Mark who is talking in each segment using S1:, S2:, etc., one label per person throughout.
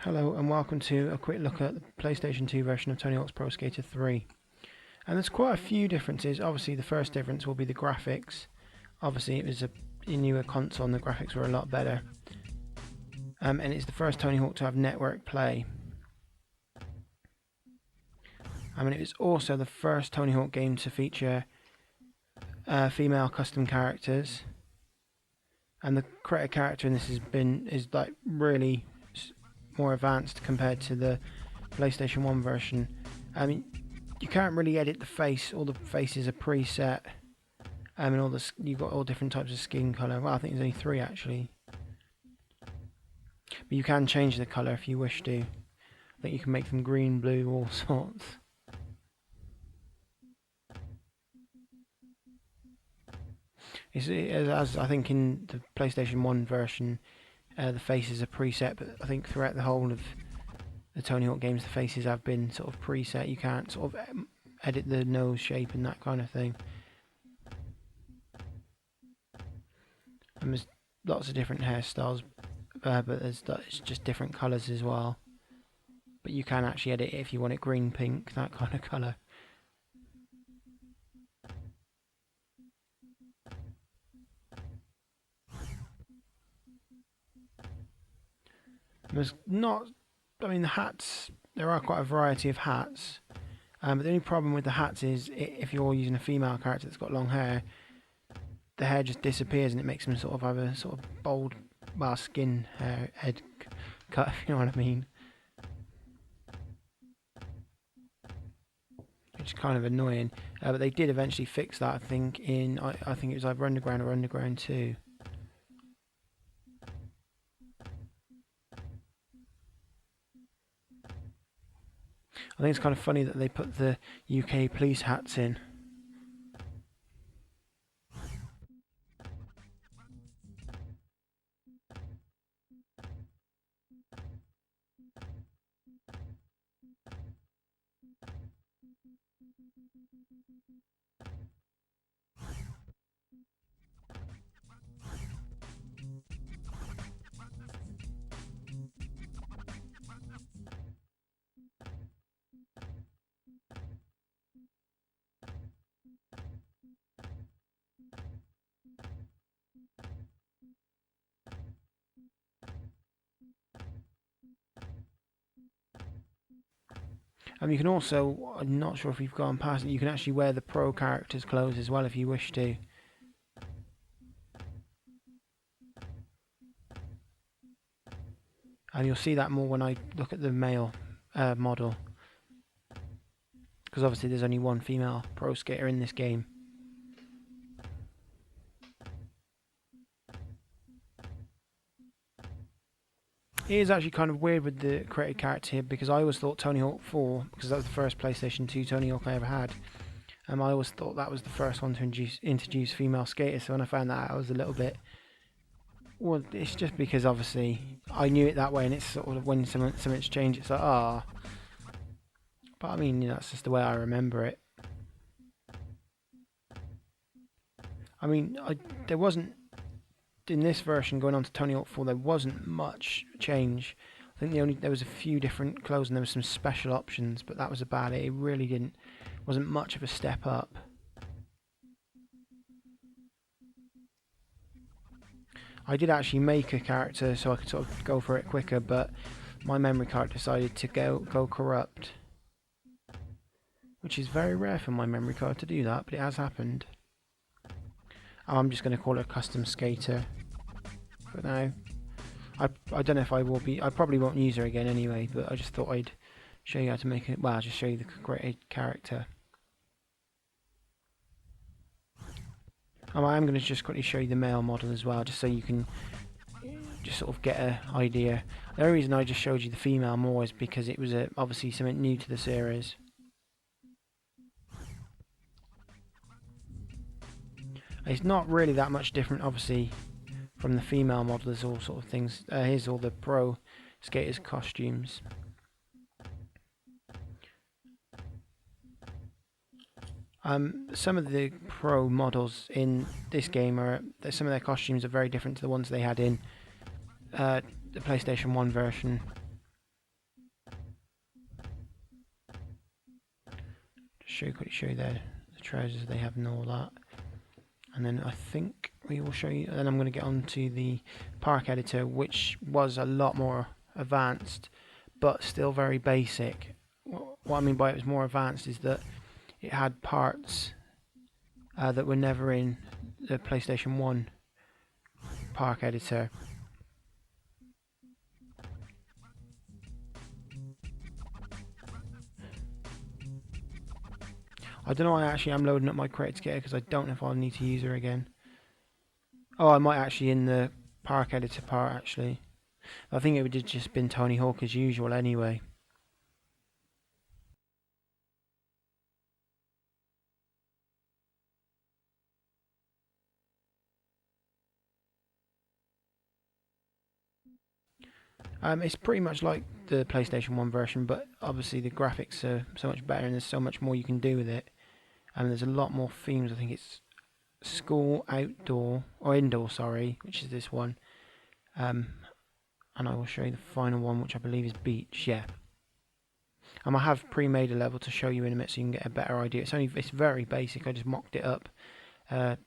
S1: Hello and welcome to a quick look at the PlayStation 2 version of Tony Hawk's Pro Skater 3. And there's quite a few differences. Obviously the first difference will be the graphics. Obviously it was a newer console and the graphics were a lot better. And it's the first Tony Hawk to have network play. It was also the first Tony Hawk game to feature female custom characters. And the creator character in this is like really more advanced compared to the PlayStation 1 version. You can't really edit the face. All the faces are preset. And you've got all different types of skin color. Well, I think there's only 3 actually. But you can change the color if you wish to. I think you can make them green, blue, all sorts. As I think in the PlayStation 1 version, the faces are preset, but I think throughout the whole of the Tony Hawk games, the faces have been sort of preset. You can't sort of edit the nose shape and that kind of thing. And there's lots of different hairstyles, but it's just different colours as well. But you can actually edit it if you want it green, pink, that kind of colour. There's not, the hats, there are quite a variety of hats. But the only problem with the hats is if you're using a female character that's got long hair, the hair just disappears and it makes them sort of have a sort of bold, well, skin hair, head cut, if you know what I mean. Which is kind of annoying. But they did eventually fix that, I think, I think it was either Underground or Underground 2. I think it's kind of funny that they put the UK police hats in. You can also, I'm not sure if you've gone past it, you can actually wear the pro character's clothes as well if you wish to. And you'll see that more when I look at the male model. Because obviously there's only one female pro skater in this game. It is actually kind of weird with the created character here because I always thought Tony Hawk 4, because that was the first PlayStation 2 Tony Hawk I ever had, I always thought that was the first one to introduce female skaters, so when I found that out I was a little bit... Well, it's just because obviously I knew it that way and it's sort of when something's changed it's like, ah. But I mean, that's just the way I remember it. There wasn't... In this version, going on to Tony Hawk 4, there wasn't much change. I think there was a few different clothes and there was some special options, but that was about it. It really wasn't much of a step up. I did actually make a character so I could sort of go for it quicker, but my memory card decided to go corrupt, which is very rare for my memory card to do that, but it has happened. I'm just going to call it a custom skater for now. I don't know if I will be... I probably won't use her again anyway, but I just thought I'd show you how to make it... Well, I'll just show you the created character. I'm going to just quickly show you the male model as well, just so you can just sort of get an idea. The only reason I just showed you the female more is because it was obviously something new to the series. It's not really that much different, obviously, from the female model. There's all sort of things. Here's all the pro skaters' costumes. Some of the pro models in this game some of their costumes are very different to the ones they had in the PlayStation 1 version. quickly show you there the trousers they have and all that. And then I think we will show you, then I'm going to get on to the park editor, which was a lot more advanced, but still very basic. What I mean by it was more advanced is that it had parts that were never in the PlayStation 1 park editor. I don't know why actually I'm loading up my crate to get her, because I don't know if I'll need to use her again. Oh, I might actually in the park editor part actually. I think it would have just been Tony Hawk as usual anyway. It's pretty much like the PlayStation 1 version, but obviously the graphics are so much better and there's so much more you can do with it. And there's a lot more themes. I think it's school, outdoor, or indoor, sorry, which is this one. And I will show you the final one, which I believe is beach, yeah. I have pre-made a level to show you in a minute so you can get a better idea. It's very basic, I just mocked it up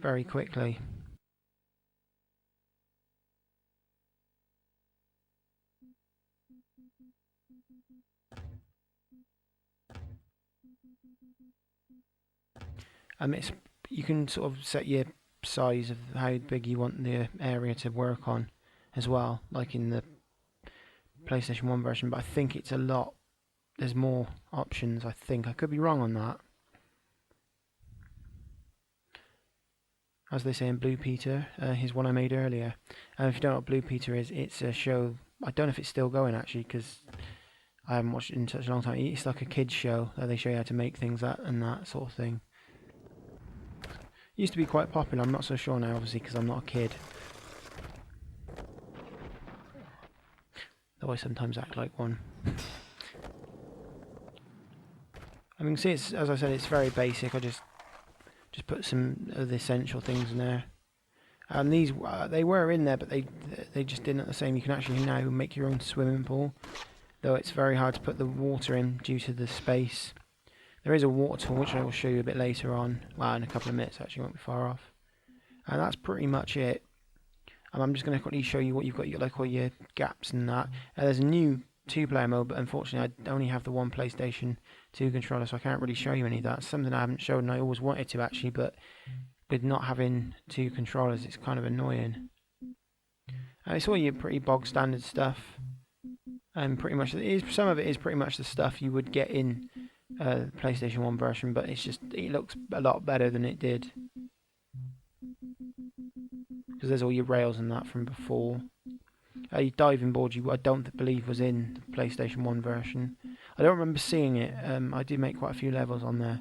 S1: very quickly. You can sort of set your size of how big you want the area to work on as well, like in the PlayStation 1 version, but I think it's a lot, there's more options, I think. I could be wrong on that. As they say in Blue Peter, here's one I made earlier. And if you don't know what Blue Peter is, it's a show, I don't know if it's still going actually, because I haven't watched it in such a long time. It's like a kids show that they show you how to make things and that sort of thing. Used to be quite popular, I'm not so sure now obviously because I'm not a kid. Though I sometimes act like one. I mean, see, it's, as I said, it's very basic. I just put some of the essential things in there. And these, they were in there, but they just didn't the same. You can actually now make your own swimming pool, though it's very hard to put the water in due to the space. There is a water tool, which I will show you a bit later on. Well, in a couple of minutes, actually, won't be far off. And that's pretty much it. And I'm just going to quickly show you what you've got, like all your gaps and that. There's a new 2-player mode, but unfortunately I only have the one PlayStation 2 controller, so I can't really show you any of that. It's something I haven't shown and I always wanted to actually, but with not having 2 controllers it's kind of annoying. It's all your pretty bog standard stuff, and pretty much some of it is pretty much the stuff you would get in the PlayStation 1 version, but it looks a lot better than it did, because there's all your rails and that from before. Your diving board, I don't believe was in the PlayStation 1 version. I don't remember seeing it. I did make quite a few levels on there,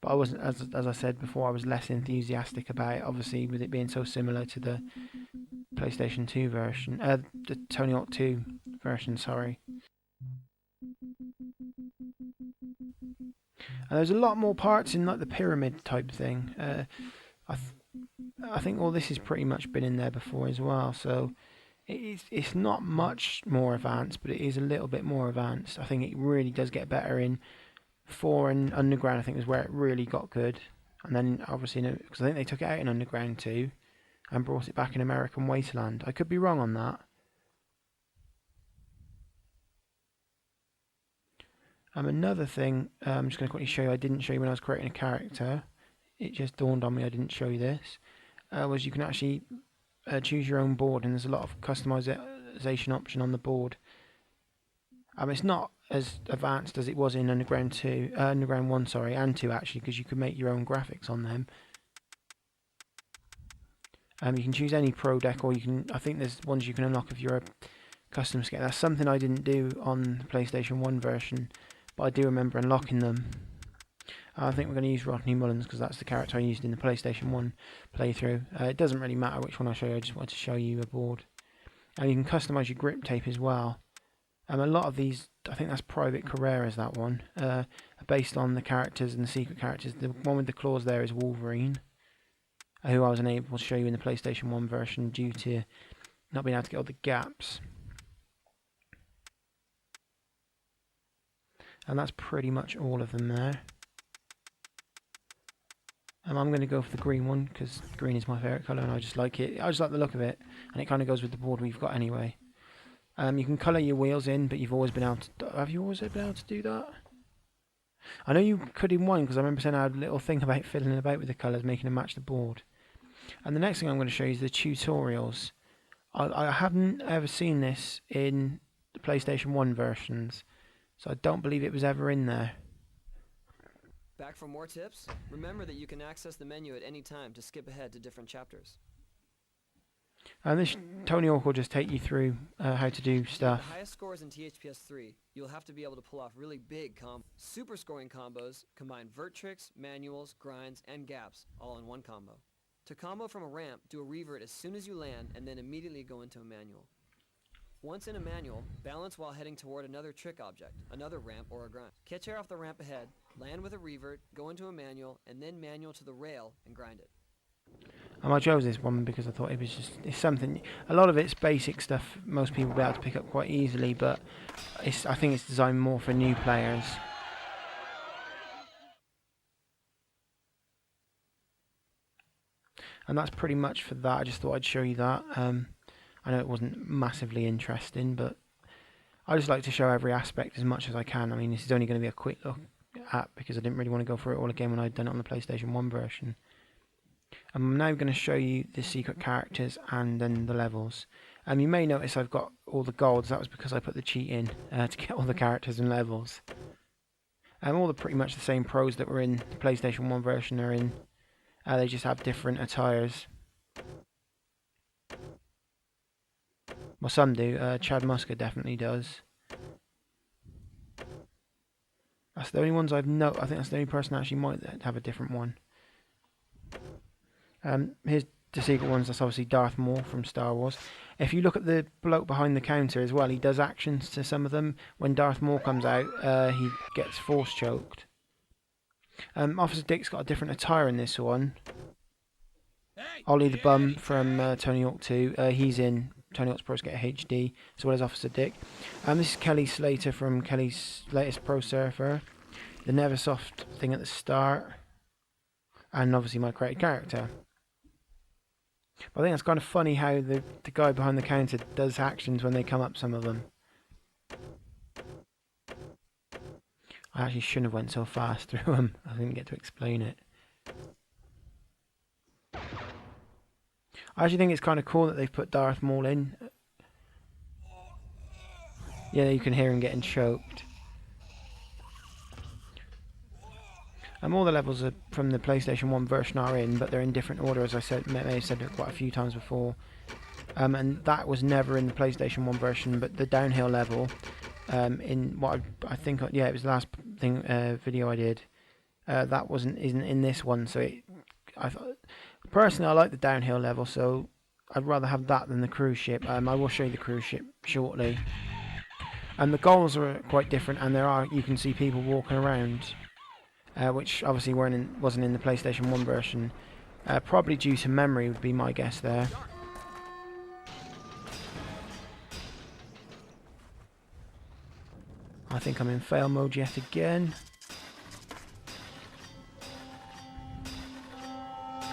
S1: but I wasn't, as I said before, I was less enthusiastic about it, obviously with it being so similar to the PlayStation 2 version, the Tony Hawk 2 version, sorry. And there's a lot more parts in like the pyramid type thing. I think all this has pretty much been in there before as well, so it's not much more advanced, but it is a little bit more advanced. I think it really does get better in 4 and Underground. I think was where it really got good, and then obviously because I think they took it out in Underground 2 and brought it back in American Wasteland. I could be wrong on that. Another thing, I'm just going to quickly show you. I didn't show you when I was creating a character. It just dawned on me I didn't show you this. Was you can actually choose your own board, and there's a lot of customization option on the board. It's not as advanced as it was in Underground 2, Underground 1, sorry, and 2 actually, because you can make your own graphics on them. You can choose any pro deck, or I think there's ones you can unlock if you're a custom scale. That's something I didn't do on the PlayStation 1 version, but I do remember unlocking them. I think we're going to use Rodney Mullins because that's the character I used in the PlayStation 1 playthrough. It doesn't really matter which one I show you, I just wanted to show you a board. And you can customise your grip tape as well. A lot of these, I think that's Private Carrera's, that one, are based on the characters and the secret characters. The one with the claws there is Wolverine, who I was unable to show you in the PlayStation 1 version due to not being able to get all the gaps. And that's pretty much all of them there. I'm going to go for the green one because green is my favourite colour and I just like it. I just like the look of it, and it kind of goes with the board we've got anyway. You can colour your wheels in, but you've always been able to... Have you always been able to do that? I know you could in one, because I remember saying I had a little thing about fiddling about with the colours, making them match the board. And the next thing I'm going to show you is the tutorials. I haven't ever seen this in the PlayStation 1 versions, so I don't believe it was ever in there.
S2: Back for more tips? Remember that you can access the menu at any time to skip ahead to different chapters.
S1: And this Tony Hawk will just take you through how to do stuff.
S2: The highest scores in THPS 3, you'll have to be able to pull off really big super scoring combos, combine vert tricks, manuals, grinds, and gaps, all in one combo. To combo from a ramp, do a revert as soon as you land, and then immediately go into a manual. Once in a manual, balance while heading toward another trick object, another ramp or a grind. Catch air off the ramp ahead, land with a revert, go into a manual, and then manual to the rail and grind it.
S1: I chose this one because I thought it's something, a lot of it's basic stuff most people will be able to pick up quite easily, but I think it's designed more for new players. And that's pretty much for that. I just thought I'd show you that. I know it wasn't massively interesting, but I just like to show every aspect as much as I can. I mean, this is only going to be a quick look at because I didn't really want to go through it all again when I'd done it on the PlayStation 1 version. I'm now going to show you the secret characters and then the levels. You may notice I've got all the golds. That was because I put the cheat in to get all the characters and levels. All pretty much the same pros that were in the PlayStation 1 version are in. They just have different attires. Well, some do. Chad Muska definitely does. That's the only ones I've I think that's the only person that actually might have a different one. Here's the secret ones. That's obviously Darth Maul from Star Wars. If you look at the bloke behind the counter as well, he does actions to some of them. When Darth Maul comes out, he gets force choked. Officer Dick's got a different attire in this one. Ollie the Bum from Tony Hawk 2. He's in Tony Hawk's Pro Skater HD, as well as Officer Dick. This is Kelly Slater from Kelly's latest Pro Surfer. The Neversoft thing at the start. And obviously my created character. But I think it's kind of funny how the guy behind the counter does actions when they come up, some of them. I actually shouldn't have went so fast through them. I didn't get to explain it. I actually think it's kind of cool that they've put Darth Maul in. Yeah, you can hear him getting choked. All the levels are from the PlayStation 1 version are in, but they're in different order, as I said, may have said it quite a few times before. And that was never in the PlayStation 1 version, but the downhill level, in what I think, yeah, it was the last thing video I did. That isn't in this one, so I thought personally I like the downhill level, so I'd rather have that than the cruise ship. I will show you the cruise ship shortly. And the goals are quite different, and you can see people walking around. Which obviously wasn't in the PlayStation 1 version. Probably due to memory would be my guess there. I think I'm in fail mode yet again.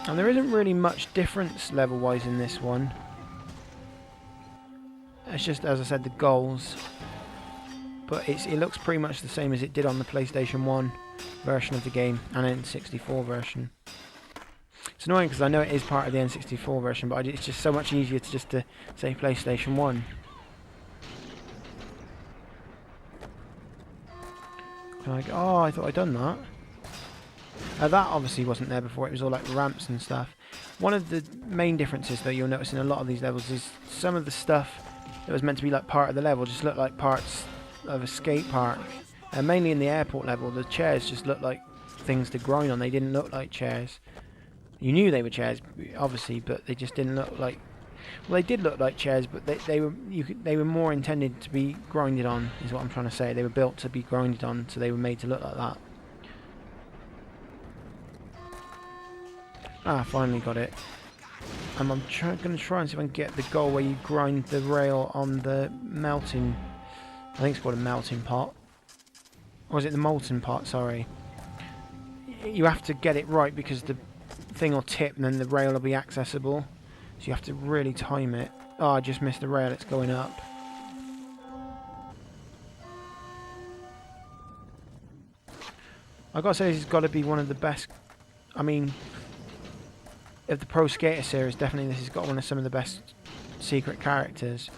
S1: And there isn't really much difference level-wise in this one. It's just, as I said, the goals. But it looks pretty much the same as it did on the PlayStation 1 version of the game and in the 64 version. It's annoying because I know it is part of the N64 version, but it's just so much easier to just say PlayStation 1. Oh, I thought I'd done that. That obviously wasn't there before. It was all like ramps and stuff. One of the main differences that you'll notice in a lot of these levels is some of the stuff that was meant to be like part of the level just looked like parts of a skate park. Mainly in the airport level, the chairs just looked like things to grind on. They didn't look like chairs. You knew they were chairs, obviously, but they just didn't look like... Well, they did look like chairs, but they were more intended to be grinded on, is what I'm trying to say. They were built to be grinded on, so they were made to look like that. Ah, finally got it. I'm going to try and see if I can get the goal where you grind the rail on the melting... I think it's called a melting pot. Or is it the molten pot? Sorry. You have to get it right because the thing will tip and then the rail will be accessible. So you have to really time it. Oh, I just missed the rail, it's going up. I've got to say, this has got to be one of the best, I mean, of the Pro Skater series, definitely this has got one of some of the best secret characters.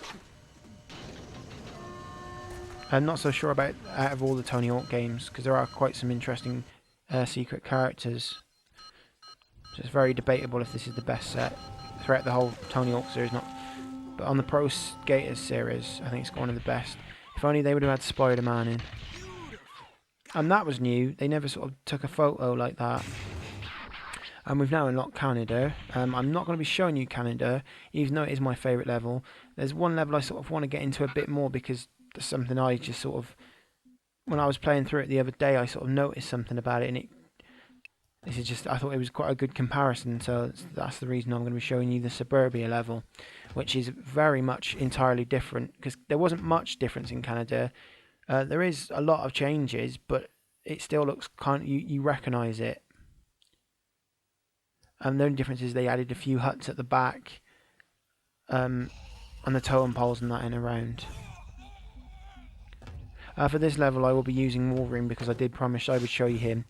S1: I'm not so sure about out of all the Tony Hawk games, because there are quite some interesting secret characters. So it's very debatable if this is the best set throughout the whole Tony Hawk series. But on the Pro Skater series, I think it's got one of the best. If only they would have had Spider-Man in. And that was new. They never sort of took a photo like that. And we've now unlocked Canada. I'm not going to be showing you Canada, even though it is my favourite level. There's one level I sort of want to get into a bit more, because there's something I just sort of, when I was playing through it the other day, I sort of noticed something about it, and this is just, I thought it was quite a good comparison, so that's the reason I'm going to be showing you the Suburbia level, which is very much entirely different, because there wasn't much difference in Canada. There is a lot of changes, but it still looks kind of, you recognise it. The only difference is they added a few huts at the back, and the totem poles and that in around. For this level I will be using Wolverine, because I did promise I would show you him.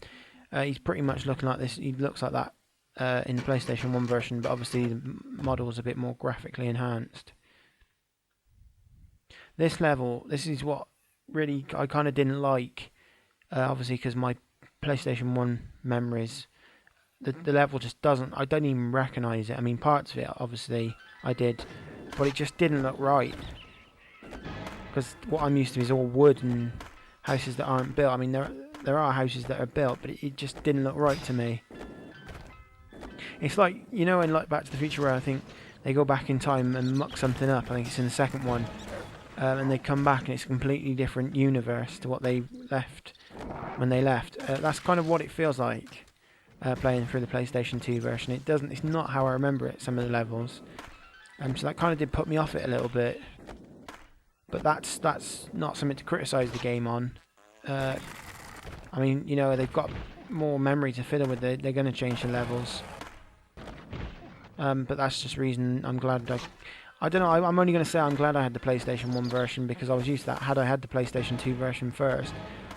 S1: He's pretty much looking like this. He looks like that in the PlayStation 1 version, but obviously the model is a bit more graphically enhanced. This level, this is what really I kind of didn't like, obviously because my PlayStation 1 memories, the level just doesn't, I don't even recognise it. I mean, parts of it obviously I did, but it just didn't look right, because what I'm used to is all wood and houses that aren't built. I mean, there are houses that are built, but it just didn't look right to me. It's like, you know, in like Back to the Future, where I think they go back in time and muck something up. I think it's in the second one, and they come back and it's a completely different universe to what they left when they left. That's kind of what it feels like playing through the PlayStation 2 version. It's not how I remember it, some of the levels. So that kind of did put me off it a little bit. But that's not something to criticise the game on. I mean, you know, they've got more memory to fiddle with. They're going to change the levels. But that's just reason I'm glad I don't know, I'm only going to say I'm glad I had the PlayStation 1 version, because I was used to that. Had I had the PlayStation 2 version first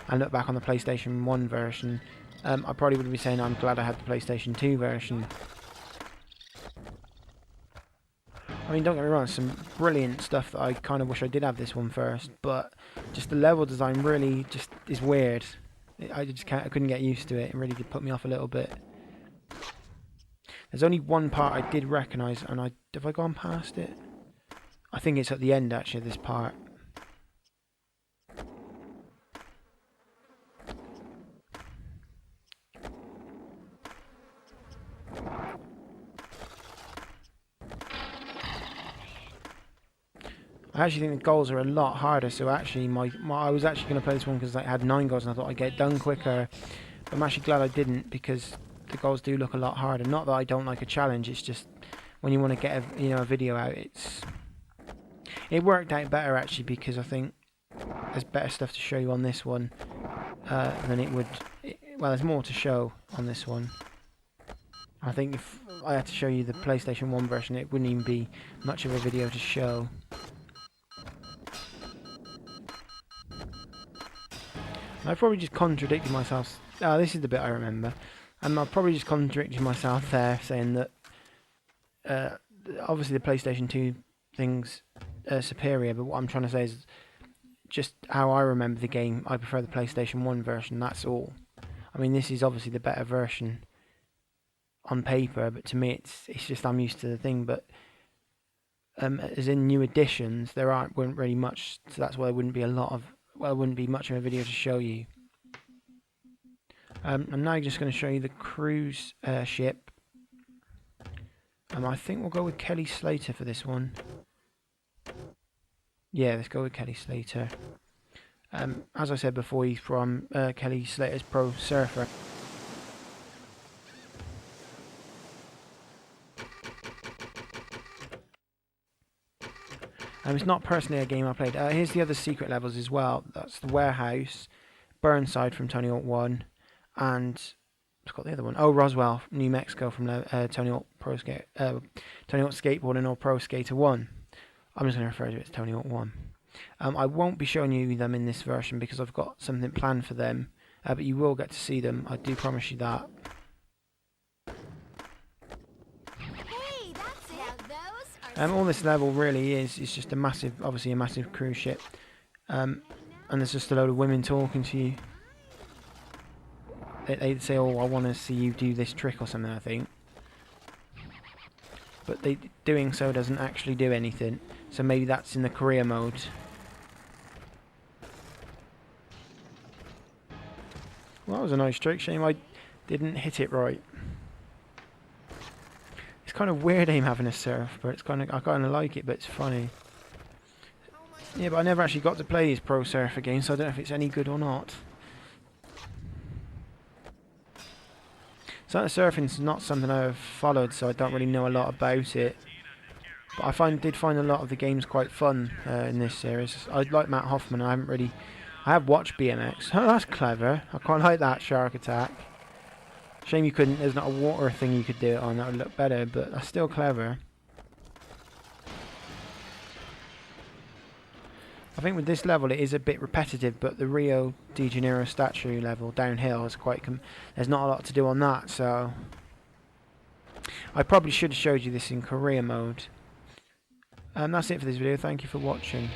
S1: and looked back on the PlayStation 1 version, I probably would be saying I'm glad I had the PlayStation 2 version. I mean, don't get me wrong, some brilliant stuff that I kind of wish I did have this one first, but just the level design really just is weird. I couldn't get used to it. It really did put me off a little bit. There's only one part I did recognise, and have I gone past it? I think it's at the end actually, this part. I actually think the goals are a lot harder, so actually I was actually going to play this one because I had 9 goals and I thought I'd get it done quicker. But I'm actually glad I didn't, because the goals do look a lot harder. Not that I don't like a challenge, it's just when you want to get a video out, it worked out better actually, because I think there's better stuff to show you on this one than it would. Well, there's more to show on this one. I think if I had to show you the PlayStation 1 version, it wouldn't even be much of a video to show. I probably just contradicted myself. This is the bit I remember. And I probably just contradicted myself there, saying that obviously the PlayStation 2 thing's superior, but what I'm trying to say is just how I remember the game. I prefer the PlayStation 1 version, that's all. I mean, this is obviously the better version on paper, but to me it's just I'm used to the thing. But as in new additions, weren't really much, so that's why there wouldn't be much of a video to show you. I'm now just going to show you the cruise ship. I think we'll go with Kelly Slater for this one. Yeah, let's go with Kelly Slater. As I said before, he's from Kelly Slater's Pro Surfer. It's not personally a game I played. Here's the other secret levels as well. That's the warehouse, Burnside from Tony Hawk 1, and I've got the other one. Oh, Roswell, New Mexico from Tony Hawk Pro Skate, Tony Hawk Skateboarding or Pro Skater 1. I'm just going to refer to it as Tony Hawk 1. I won't be showing you them in this version because I've got something planned for them, but you will get to see them. I do promise you that.
S3: Hey, that's it. Now those are
S1: All this level really is just a massive, obviously a massive cruise ship, and there's just a load of women talking to you. They say, "Oh, I want to see you do this trick or something," I think. But doing so doesn't actually do anything. So maybe that's in the career mode. Well, that was a nice trick. Shame I didn't hit it right. It's kind of weird aim having a surf, but I kind of like it, but it's funny. Yeah, but I never actually got to play his Pro Surfer game, so I don't know if it's any good or not. So surfing's not something I've followed, so I don't really know a lot about it. But I did find a lot of the games quite fun in this series. I like Matt Hoffman. I have watched BMX. Oh, that's clever. I quite like that Shark Attack. Shame there's not a water thing you could do it on. That would look better, but that's still clever. I think with this level it is a bit repetitive, but the Rio de Janeiro statue level downhill is there's not a lot to do on that, so I probably should have showed you this in career mode. And that's it for this video. Thank you for watching.